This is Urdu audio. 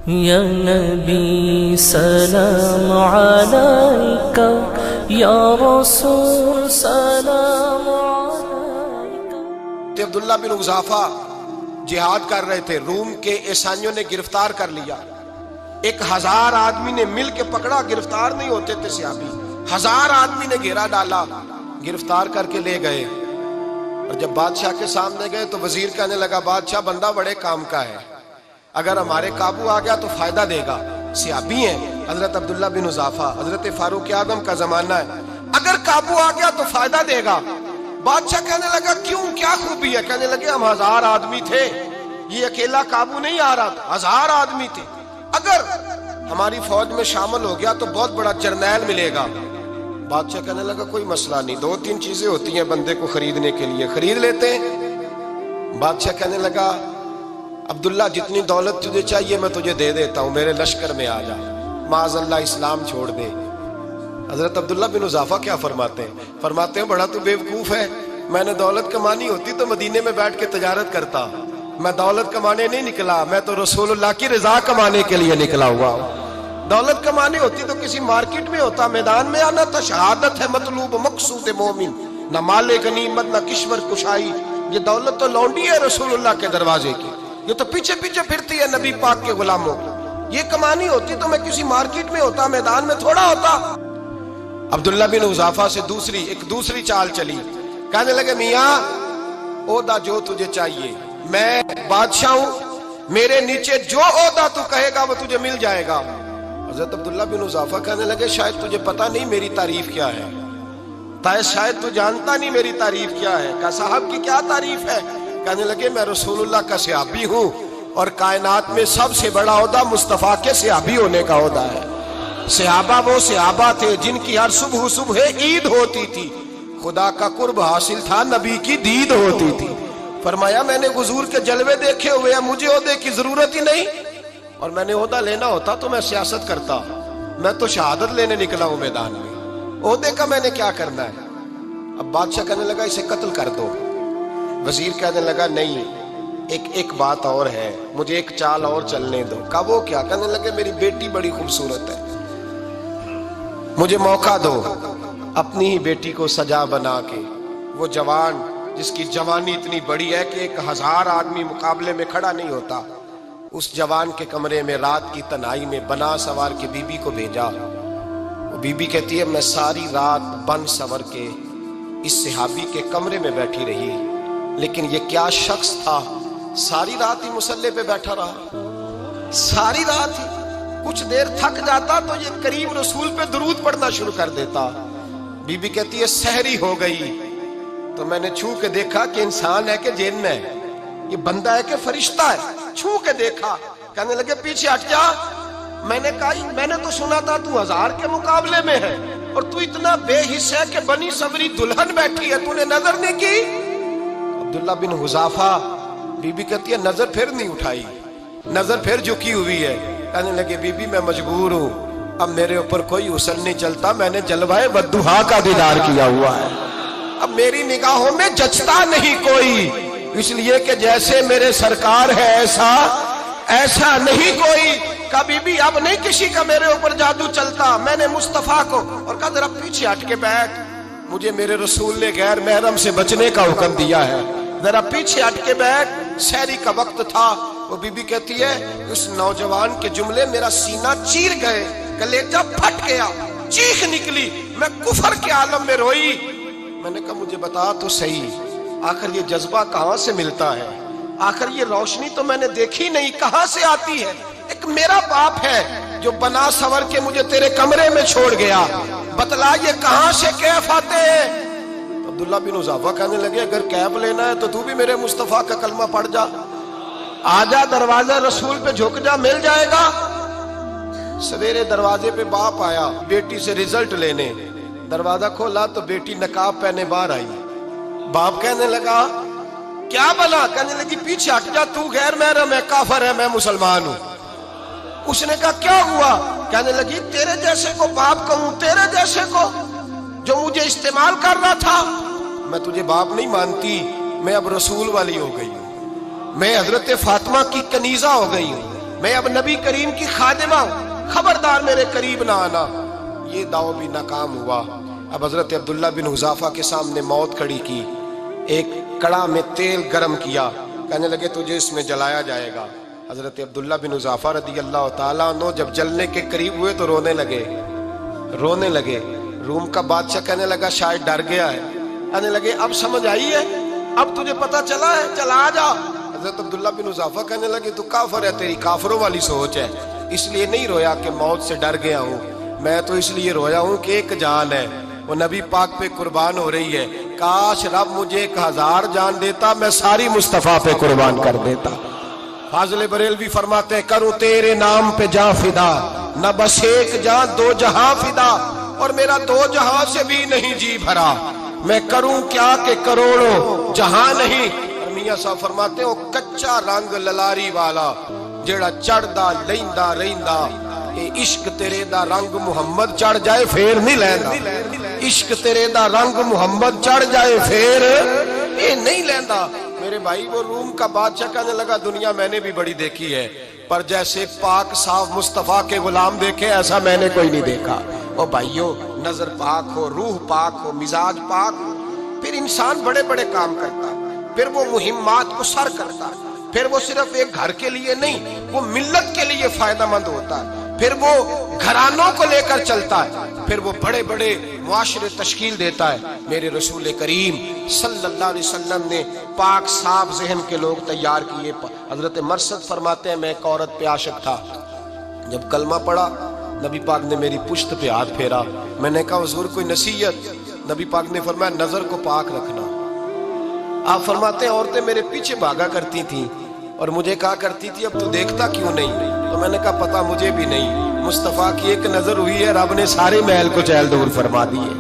یا نبی سلام علیکہ، یا رسول سلام علیکہ۔ عبداللہ بن حذافہ جہاد کر رہے تھے، روم کے عیسائیوں نے گرفتار کر لیا۔ 1000 آدمی نے مل کے پکڑا، گرفتار نہیں ہوتے تھے صحابی، 1000 آدمی نے گھیرا ڈالا، گرفتار کر کے لے گئے۔ اور جب بادشاہ کے سامنے گئے تو وزیر کہنے لگا بادشاہ بندہ بڑے کام کا ہے، اگر ہمارے قابو آ گیا تو فائدہ دے گا۔ صحابی ہیں حضرت عبداللہ بن حذافہ، حضرت فاروق اعظم کا زمانہ ہے، اگر قابو آ گیا تو فائدہ دے گا۔ بادشاہ کہنے لگا کیوں، کیا خوبی ہے؟ کہنے لگے ہم 1000 آدمی تھے، یہ اکیلا قابو نہیں آ رہا تھا، 1000 آدمی تھے، اگر ہماری فوج میں شامل ہو گیا تو بہت بڑا جرنیل ملے گا۔ بادشاہ کہنے لگا کوئی مسئلہ نہیں، 2-3 چیزیں ہوتی ہیں بندے کو خریدنے کے لیے، خرید لیتے ہیں۔ بادشاہ کہنے لگا عبداللہ جتنی دولت تجھے چاہیے میں تجھے دے دیتا ہوں، میرے لشکر میں آ جا، معاذ اللہ اسلام چھوڑ دے۔ حضرت عبداللہ بن حذافہ کیا فرماتے ہیں بڑا تو بیوقوف ہے، میں نے دولت کمانی ہوتی تو مدینے میں بیٹھ کے تجارت کرتا، میں دولت کمانے نہیں نکلا، میں تو رسول اللہ کی رضا کمانے کے لیے نکلا ہوا ہوں۔ دولت کمانی ہوتی تو کسی مارکیٹ میں ہوتا، میدان میں آنا تھا، شہادت ہے مطلوب مقصود مومن، نہ مال غنیمت نہ کشور کشائی، یہ دولت تو لونڈی ہے رسول اللہ کے دروازے کی، یہ تو پیچھے پیچھے پھرتی ہے نبی پاک کے غلاموں، یہ کمانی ہوتی تو میں کسی مارکیٹ میں ہوتا، میدان میں تھوڑا ہوتا۔ عبداللہ بن حذافہ سے ایک دوسری چال چلی، کہنے لگے میاں عہدہ جو تجھے چاہیے، میں بادشاہ ہوں، میرے نیچے جو عہدہ تو کہے گا وہ تجھے مل جائے گا۔ حضرت عبداللہ بن حذافہ کہنے لگے شاید تجھے پتہ نہیں میری تعریف کیا ہے، شاید تو جانتا نہیں میری تعریف کیا ہے۔ کہا صاحب کی کیا تعریف ہے؟ کہنے لگے میں رسول اللہ کا صحابی ہوں، اور کائنات میں سب سے بڑا عہدہ مصطفیٰ کے صحابی ہونے کا عہدہ ہے۔ صحابہ وہ صحابہ تھے جن کی ہر صبح عید ہوتی تھی، خدا کا قرب حاصل تھا، نبی کی دید ہوتی تھی۔ فرمایا میں نے حضور کے جلوے دیکھے ہوئے ہیں، مجھے عہدے کی ضرورت ہی نہیں، اور میں نے عہدہ لینا ہوتا تو میں سیاست کرتا، میں تو شہادت لینے نکلا ہوں میدان میں، عہدے کا میں نے کیا کرنا ہے؟ اب بادشاہ کہنے لگا اسے قتل کر دو۔ وزیر کہنے لگا نہیں، ایک بات اور ہے، مجھے ایک چال اور چلنے دو۔ کہا وہ کیا؟ کہنے لگے میری بیٹی بڑی خوبصورت ہے، مجھے موقع دو، اپنی ہی بیٹی کو سجا بنا کے، وہ جوان جس کی جوانی اتنی بڑی ہے کہ 1000 آدمی مقابلے میں کھڑا نہیں ہوتا، اس جوان کے کمرے میں رات کی تنہائی میں بنا سوار کے بی بی کو بھیجا۔ وہ بی بی کہتی ہے میں ساری رات بن سور کے اس صحابی کے کمرے میں بیٹھی رہی، لیکن یہ کیا شخص تھا، ساری رات ہی مسلح پہ بیٹھا رہا، ساری رات ہی، کچھ دیر تھک جاتا تو یہ کریم رسول پہ درود پڑھنا شروع کر دیتا۔ بی بی کہتی ہے سحری ہو گئی تو میں نے چھو کے دیکھا کہ انسان ہے کہ جن ہے، یہ بندہ ہے کہ فرشتہ ہے، چھو کے دیکھا۔ کہنے لگے پیچھے ہٹ جا۔ میں نے کہا میں نے تو سنا تھا تو 1000 کے مقابلے میں ہے، اور تو اتنا بے حس ہے کہ بنی سوری دلہن بیٹھی ہے، تو نے نظر نہیں کی؟ عبداللہ بن حذافہ، بی بی کہتی ہے نظر پھر نہیں اٹھائی، نظر پھر جھکی ہوئی ہے۔ کہنے لگے بی بی میں مجبور ہوں، اب میرے اوپر کوئی حسن نہیں چلتا، میں نے جلوہ والضحیٰ کا دیدار کیا ہوا ہے، اب میری نگاہوں میں جچتا نہیں کوئی، اس لیے کہ جیسے میرے سرکار ہے ایسا نہیں کوئی۔ کبھی بھی اب نہیں کسی کا میرے اوپر جادو چلتا، میں نے مصطفیٰ کو، اور کہا ذرا پیچھے ہٹ کے بیٹھ، مجھے میرے رسول نے غیر محرم سے بچنے کا حکم دیا ہے، ذرا پیچھے ہٹ کے بیٹھ۔ سحری کا وقت تھا، وہ بی بی کہتی ہے اس نوجوان کے جملے میرا سینہ چیر گئے، کلیجہ پھٹ گیا، چیخ نکلی، میں کفر کے عالم میں روئی۔ میں نے کہا مجھے بتا تو صحیح، آخر یہ جذبہ کہاں سے ملتا ہے، آخر یہ روشنی تو میں نے دیکھی نہیں، کہاں سے آتی ہے؟ ایک میرا باپ ہے جو بنا سور کے مجھے تیرے کمرے میں چھوڑ گیا، بتلا یہ کہاں سے کیف آتے ہیں؟ عبداللہ بن حذافہ کہنے لگے اگر کیف لینا ہے تو تو بھی میرے مصطفیٰ کا کلمہ پڑھ جا، آجا دروازہ رسول پہ جھک جا، مل جائے گا۔ سویرے دروازے پہ باپ آیا بیٹی سے رزلٹ لینے، دروازہ کھولا تو بیٹی نقاب پہنے باہر آئی۔ باپ کہنے لگا کیا بنا؟ کہنے لگی پیچھے ہٹ جا، تو غیر محرم ہے، کافر ہے، میں مسلمان ہوں۔ اس نے کہا کیا ہوا؟ کہنے لگی تیرے جیسے کو باپ کہوں، تیرے جیسے کو جو مجھے استعمال کر رہا تھا، میں تجھے باپ نہیں مانتی، میں اب رسول والی ہو گئی ہوں، میں حضرت فاطمہ کی کنیزہ ہو گئی ہوں، میں اب نبی کریم کی خادمہ ہوں، خبردار میرے قریب نہ آنا۔ یہ دعو بھی ناکام ہوا۔ اب حضرت عبداللہ بن حذافہ کے سامنے موت کھڑی کی، ایک کڑا میں تیل گرم کیا، کہنے لگے تجھے اس میں جلایا جائے گا۔ حضرت عبداللہ بن حذافہ رضی اللہ تعالیٰ عنہ جب جلنے کے قریب ہوئے تو رونے لگے۔ روم کا بادشاہ کہنے لگا شاید ڈر گیا ہے، کہنے لگے اب سمجھ آئی ہے، اب تجھے پتا چلا ہے، چلا آ جا۔ حضرت عبداللہ بن حذافہ کہنے لگے تو کافر ہے، تیری کافروں والی سوچ ہے، اس لیے نہیں رویا کہ موت سے ڈر گیا ہوں، میں تو اس لیے رویا ہوں کہ ایک جان ہے، وہ نبی پاک پہ قربان ہو رہی ہے، کاش رب مجھے 1000 جان دیتا، میں ساری مصطفیٰ پہ قربان کر دیتا۔ فاضل بریلوی فرماتے ہیں کروں تیرے نام پہ جاں فدا، نہ بس ایک جاں 2 جہاں فدا، اور میرا 2 جہاں سے بھی نہیں جی بھرا، میں کروں کیا کہ کروڑوں جہاں نہیں۔ میاں صاحب فرماتے ہیں وہ کچا رنگ للاری والا جیڑا چڑھدا لیندا رہندا، اے عشق تیرے دا رنگ محمد چڑھ جائے پھر نہیں لیندا، عشق تیرے دا رنگ محمد چڑھ جائے پھر اے نہیں لیندا۔ میرے بھائی وہ روم کا بادشاہ کہنے لگا دنیا میں نے بھی بڑی دیکھی ہے، پر جیسے پاک صاف مصطفیٰ کے غلام دیکھے ایسا میں نے کوئی نہیں دیکھا۔ او بھائیو، نظر پاک ہو، روح پاک ہو، مزاج پاک ہو، پھر انسان بڑے بڑے کام کرتا ہے، پھر وہ مہمات کو سر کرتا ہے، پھر وہ صرف ایک گھر کے لیے نہیں، وہ ملت کے لیے فائدہ مند ہوتا ہے، پھر وہ گھرانوں کو لے کر چلتا ہے، پھر وہ بڑے بڑے معاشرے تشکیل دیتا ہے۔ میرے رسول کریم صلی اللہ علیہ وسلم نے پاک صاف ذہن کے لوگ تیار کیے۔ حضرت مرثد فرماتے ہیں میں ایک عورت پہ عاشق تھا، جب کلمہ پڑھا نبی پاک نے میری پشت پہ ہاتھ پھیرا، میں نے کہا حضور کوئی نصیحت؟ نبی پاک نے فرمایا نظر کو پاک رکھنا۔ آپ فرماتے ہیں عورتیں میرے پیچھے بھاگا کرتی تھیں اور مجھے کہا کرتی تھی اب تو دیکھتا کیوں نہیں؟ تو میں نے کہا پتا مجھے بھی نہیں، مصطفیٰ کی ایک نظر ہوئی ہے، رب نے سارے محل کو چیل دور فرما دیے۔